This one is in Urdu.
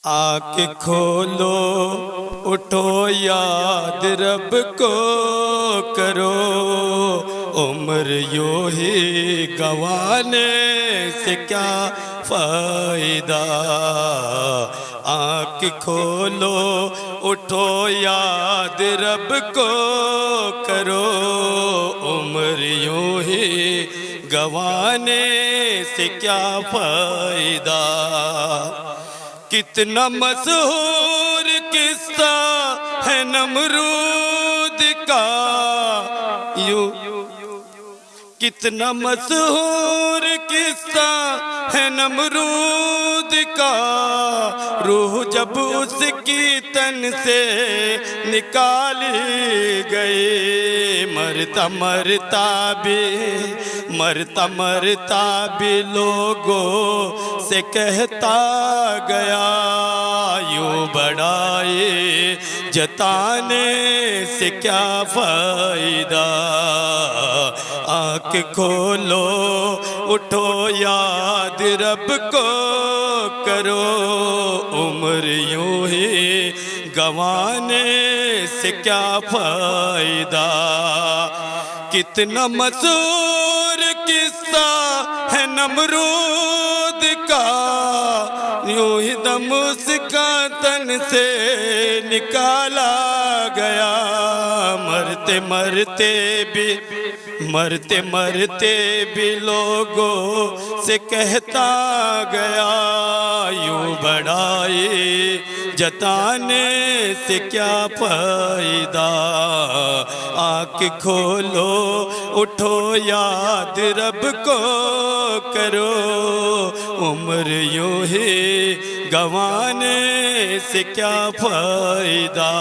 آنکھ کھولو اٹھو یاد رب کو کرو، عمر یوں ہی گنوانے سے کیا فائدہ۔ آنکھ کھولو اٹھو یاد رب کو کرو، عمر یوں ہی گنوانے سے کیا فائدہ۔ کتنا مشہور قصہ ہے نمرود کا، یوں کتنا مشہور قصہ ہے نمرود کا، روح جب اس کی تن سے نکالی گئی، مرتا مرتا بھی لوگوں سے کہتا گیا، یوں بڑائی جتانے سے کیا فائدہ۔ آنکھ کھولو اٹھو یاد رب کو کرو، عمر یوں ہی گنوانے سے کیا فائدہ۔ کتنا مشہور قصہ ہے نمرود کا، یوں ہی دم اس کا تن سے نکالا گیا، مرتے مرتے بھی لوگوں سے کہتا گیا، یوں بڑائی جتانے سے کیا فائدہ۔ آنکھ کھولو اٹھو یاد رب کو کرو، عمر یوں ہی گنوانے سے کیا فائدہ۔